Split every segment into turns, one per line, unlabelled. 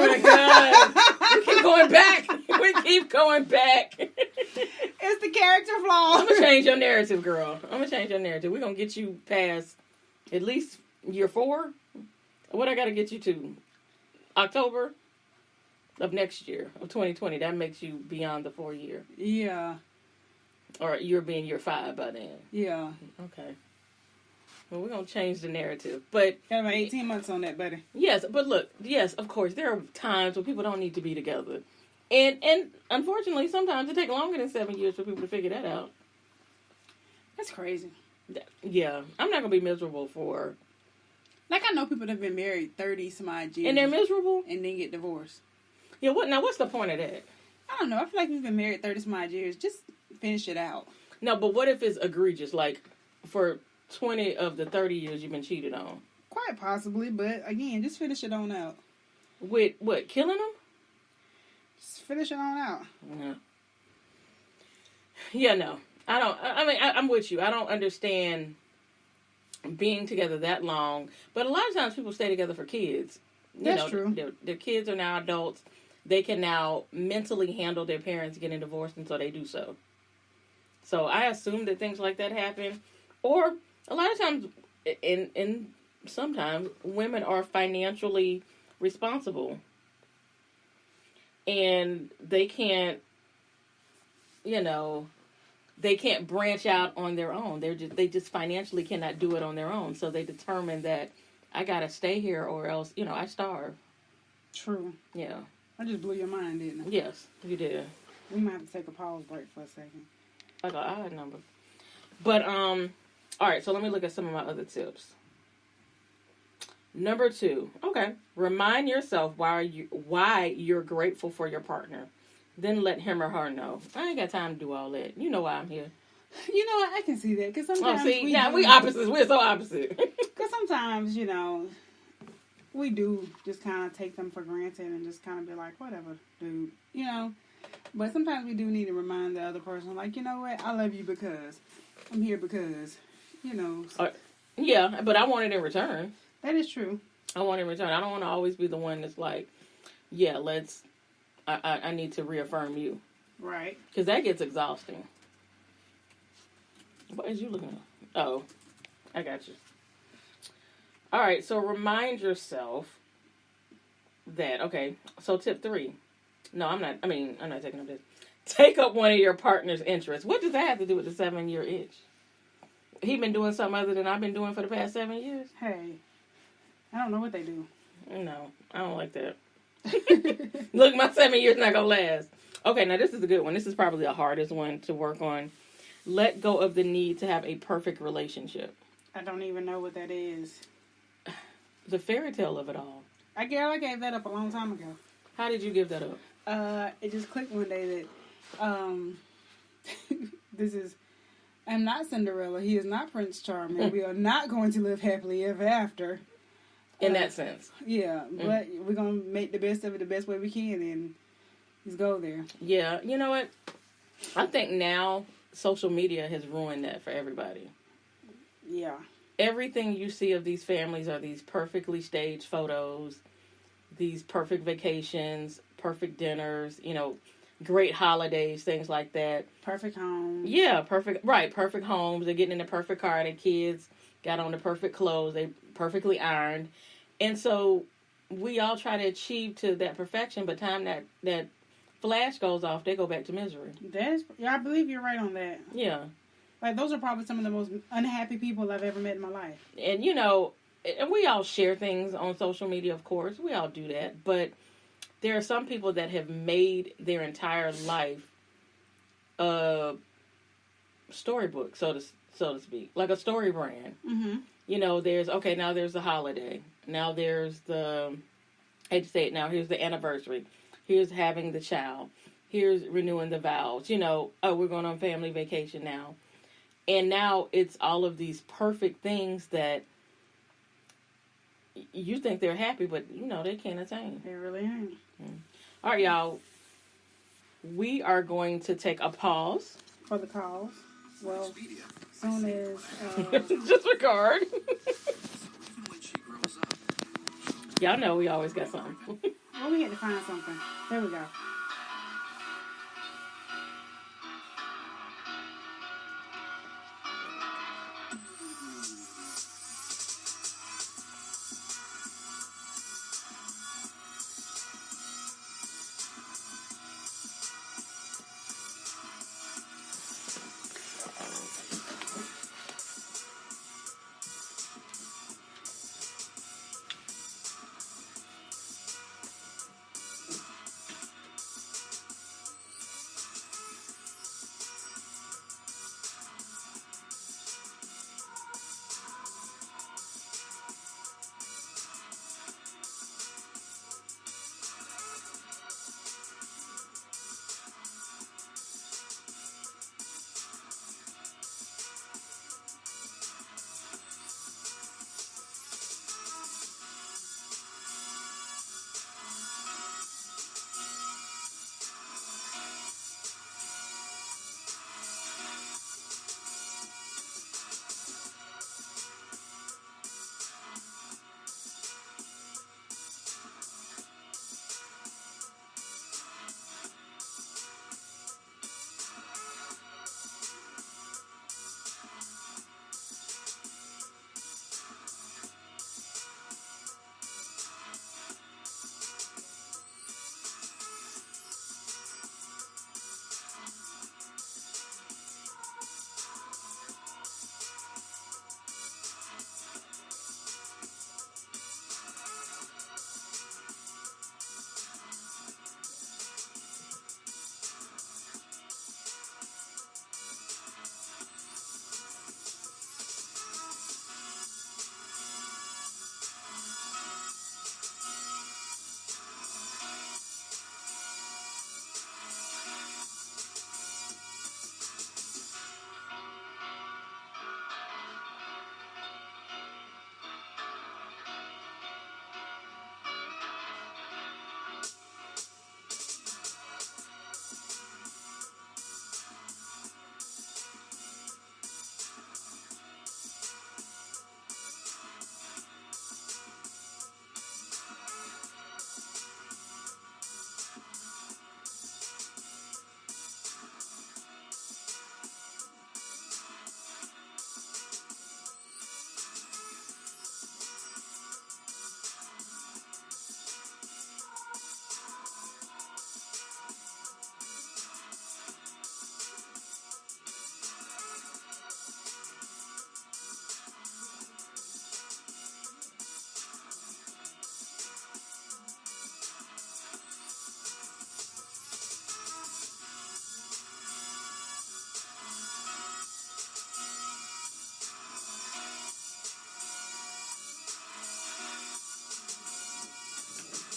my God. We keep going back. We keep going back.
It's the character flaw.
I'm going to change your narrative, girl. I'm going to change your narrative. We're going to get you past at least year 4. What I got to get you to? October of next year, of 2020. That makes you beyond the 4 year.
Yeah.
Or you're being year 5 by then.
Yeah.
Okay. Well, we're going to change the narrative. But
got about 18 months on that, buddy.
Yes, but look, yes, of course, there are times when people don't need to be together. And unfortunately, sometimes it takes longer than 7 years for people to figure that out.
That's crazy.
Yeah. I'm not going to be miserable for...
Like, I know people that have been married 30-some-odd years.
And they're miserable?
And then get divorced.
Yeah, what's the point of that?
I don't know. I feel like we've been married 30-some-odd years. Just finish it out.
No, but what if it's egregious? Like, for 20 of the 30 years you've been cheated on?
Quite possibly, but again, just finish it on out.
With what, killing them?
Just finish it on out.
Yeah. Yeah, no. I'm with you. I don't understand being together that long. But a lot of times people stay together for kids.
That's true.
Their kids are now adults. They can now mentally handle their parents getting divorced, and so they do so. So I assume that things like that happen. Or a lot of times, and sometimes, women are financially responsible. And they can't, they can't branch out on their own. They just financially cannot do it on their own. So they determine that I gotta stay here or else, I starve.
True.
Yeah.
I just blew your mind, didn't I?
Yes, you did.
We might have to take a pause break for a second.
Like an odd number. But, all right, so let me look at some of my other tips. Number 2. Okay. Remind yourself why you're grateful for your partner. Then let him or her know. I ain't got time to do all that. You know why I'm here.
You know what? I can see that. Because sometimes
we opposites. We're so opposite.
Because sometimes, we do just kind of take them for granted and just kind of be like, whatever, dude. But sometimes we do need to remind the other person, like, you know what? I love you because I'm here because,
Yeah, but I want it in return.
That is true.
I want it in return. I don't want to always be the one that's like, yeah, I need to reaffirm you.
Right.
Because that gets exhausting. What is you looking at? Oh, I got you. All right, so remind yourself that, okay, so tip 3. No, I'm not taking up this. Take up one of your partner's interests. What does that have to do with the 7-year itch? He been doing something other than I've been doing for the past 7 years?
Hey, I don't know what they do.
No, I don't like that. Look, my 7 years not going to last. Okay, now this is a good one. This is probably the hardest one to work on. Let go of the need to have a perfect relationship.
I don't even know what that is.
The fairy tale of it all.
I gave that up a long time ago.
How did you give that up?
It just clicked one day that I'm not Cinderella. He is not Prince Charming. We are not going to live happily ever after.
In that sense.
Yeah, but we're going to make the best of it the best way we can and just go there.
Yeah, you know what? I think now social media has ruined that for everybody.
Yeah.
Everything you see of these families are these perfectly staged photos, these perfect vacations, perfect dinners, great holidays, things like that.
Perfect homes.
Yeah, perfect homes. They're getting in the perfect car. Their kids got on the perfect clothes. They perfectly ironed. And so we all try to achieve to that perfection, but time that flash goes off, they go back to misery.
I believe you're right on that.
Yeah.
Like, those are probably some of the most unhappy people I've ever met in my life.
And, and we all share things on social media, of course. We all do that. But there are some people that have made their entire life a storybook, so to speak. Like a story brand.
Mm-hmm.
Now there's the holiday. Now there's I hate to say it now, here's the anniversary. Here's having the child. Here's renewing the vows. We're going on family vacation now. And now it's all of these perfect things that you think they're happy, but they can't attain.
They really ain't.
All right, y'all. We are going to take a pause.
For the calls. Well, as soon as...
Disregard. Y'all know we always got something.
Well, we had to find something. There we go.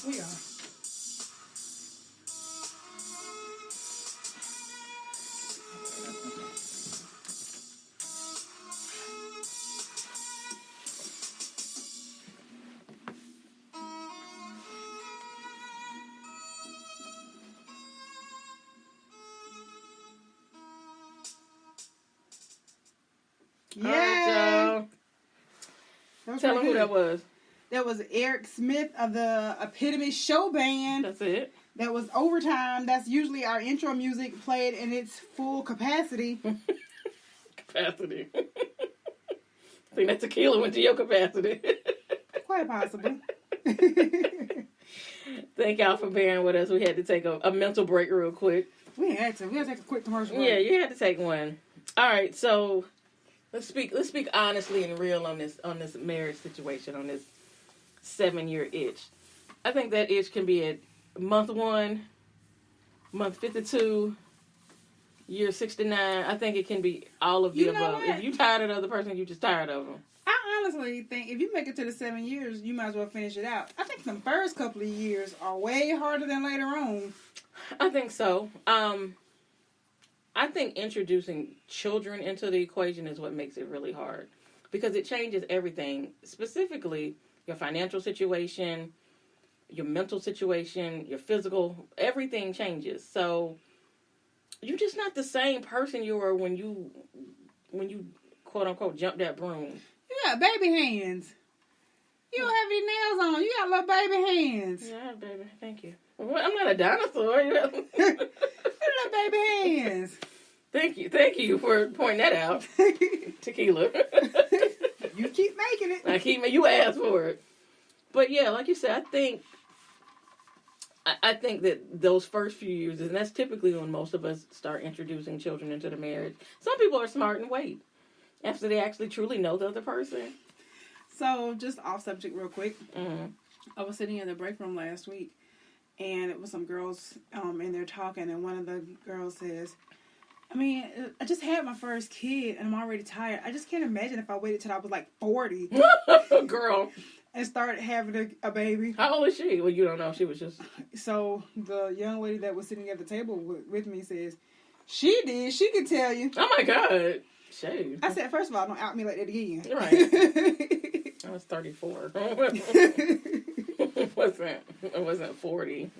We are.
All right, y'all. Tell them who that was.
That was Eric Smith of the Epitome Show Band.
That's it.
That was Overtime. That's usually our intro music played in its full capacity.
Capacity. I think that tequila went to your capacity.
Quite possibly.
Thank y'all for bearing with us. We had to take a mental break real quick.
We had to take a quick commercial break.
Yeah, you had to take one. All right, so let's speak honestly and real on this marriage situation, on this 7-year itch. I think that itch can be at month 1, month 52, year 69. I think it can be all of the above. If you tired of the other person, you just tired of them.
I honestly think if you make it to the 7 years, you might as well finish it out. I think the first couple of years are way harder than later on.
I think so. I think introducing children into the equation is what makes it really hard, because it changes everything, specifically your financial situation, your mental situation, your physical, everything changes. So you're just not the same person you were when you quote unquote jumped that broom.
You got baby hands. You don't have any nails on. You got little baby hands.
Yeah, baby. Thank you. Well, I'm not a dinosaur.
Little baby hands.
Thank you for pointing that out. Tequila.
You keep making it.
You asked for it. But yeah, like you said, I think that those first few years, and that's typically when most of us start introducing children into the marriage. Some people are smart and wait after they actually truly know the other person.
So, just off subject real quick.
Mm-hmm.
I was sitting in the break room last week, and it was some girls in there talking, and one of the girls says, I mean, I just had my first kid, and I'm already tired. I just can't imagine if I waited till I was like 40.
Girl.
And started having a baby.
How old is she? Well, you don't know. She was just...
So, the young lady that was sitting at the table with me says, she did. She could tell you.
Oh, my God. Shade.
I said, first of all, don't out me like that again.
Right. I was 34. It wasn't 40.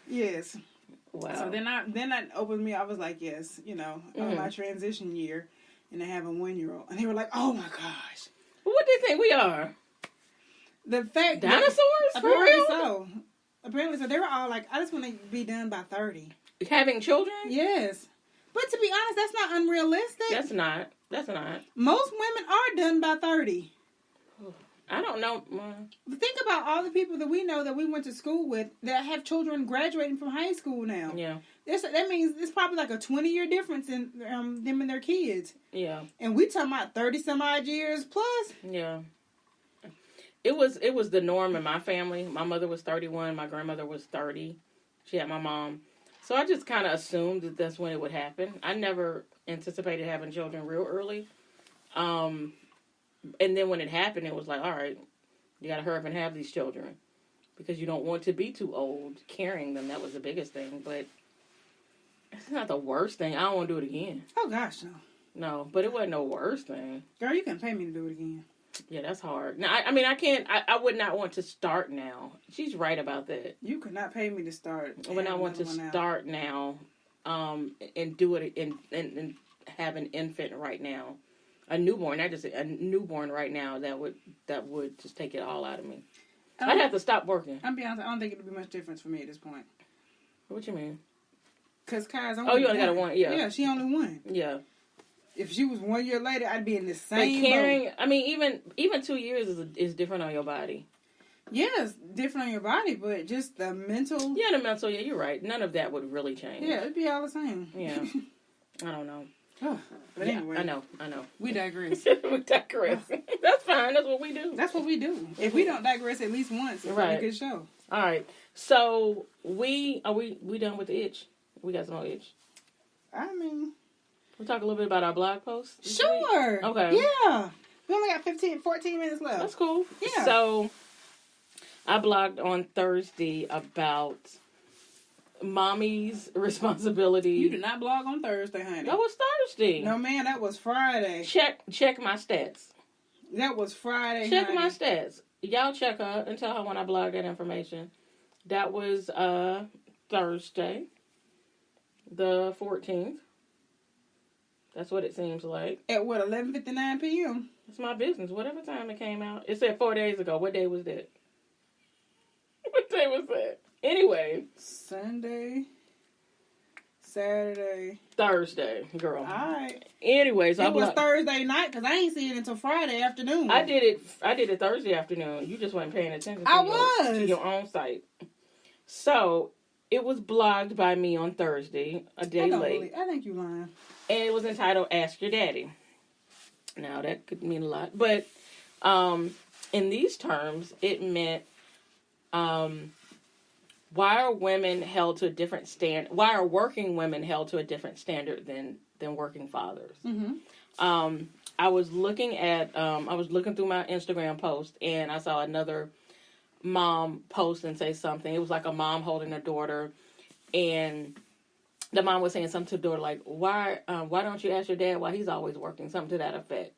Yes.
Wow.
So then that opened me. I was like, yes, my transition year, and I have a 1-year-old, and they were like, oh my gosh.
What do you think we are?
The fact
dinosaurs?
Apparently so. Apparently so. They were all like, I just want to be done by 30.
Having children?
Yes. But to be honest, that's not unrealistic.
That's not.
Most women are done by 30.
I don't know.
Think about all the people that we know that we went to school with that have children graduating from high school now.
Yeah.
That means it's probably like a 20-year difference in them and their kids.
Yeah.
And we talking about 30-some-odd years plus.
Yeah. It was the norm in my family. My mother was 31. My grandmother was 30. She had my mom. So I just kind of assumed that that's when it would happen. I never anticipated having children real early. And then when it happened, it was like, all right, you got to hurry up and have these children. Because you don't want to be too old carrying them. That was the biggest thing. But it's not the worst thing. I don't want to do it again.
Oh, gosh, no.
No, but it wasn't no worst thing.
Girl, you can pay me to do it again.
Yeah, that's hard. Now, I can't. I would not want to start now. She's right about that.
You could not pay me to start.
I would not want to start now, and do it and have an infant right now, a newborn. Not just a newborn right now. That would just take it all out of me. I'd have to stop working.
I'll be honest. I don't think it would be much difference for me at this point.
What you mean?
Because Kai's only.
Oh, you only got a one. Yeah.
Yeah, she only one.
Yeah.
If she was 1 year later, I'd be in the same.
But carrying,
boat.
I mean, even 2 years is different on your body.
Yes, different on your body, but just the mental.
Yeah, the mental. Yeah, you're right. None of that would really change.
Yeah, it'd be all the same.
Yeah, I don't know.
But
yeah,
anyway,
I know.
We digress.
We digress. That's fine. That's what we do.
That's what we do. If we don't digress at least once, it's a good show.
All right. So we done with the itch? We got some more itch.
I mean.
We'll talk a little bit about our blog post.
Sure.
Okay.
Yeah. We only got 14 minutes left.
That's cool.
Yeah.
So, I blogged on Thursday about mommy's responsibility.
You did not blog on Thursday, honey.
That was Thursday.
No, man, that was Friday.
Check my stats.
That was Friday,
Check
honey.
my stats. Y'all check her and tell her when I blogged that information. That was Thursday, the 14th. That's what it seems like.
At what, 11:59 p.m.?
It's my business. Whatever time it came out. It said 4 days ago. What day was that? What day was that? Anyway.
Sunday. Saturday.
Thursday, girl.
All right.
Anyways,
it was Thursday night because I ain't seen it until Friday afternoon.
I did it Thursday afternoon. You just weren't paying attention to your own site. So, it was blogged by me on Thursday, a day late.
I think you lying.
And it was entitled Ask Your Daddy. Now, that could mean a lot. But in these terms, it meant why are women held to a different standard? Why are working women held to a different standard than working fathers? Mm-hmm. I was looking through my Instagram post, and I saw another mom post and say something. It was like a mom holding her daughter, and the mom was saying something to the daughter like, why don't you ask your dad why he's always working? Something to that effect.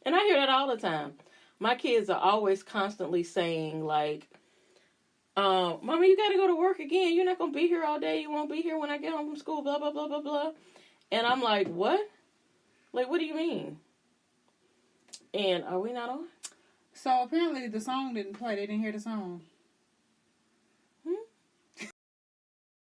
And I hear that all the time. My kids are always constantly saying like, Mommy, you got to go to work again. You're not going to be here all day. You won't be here when I get home from school, blah, blah, blah, blah, blah. And I'm like, what? Like, what do you mean? And are we not on?
So apparently the song didn't play. They didn't hear the song.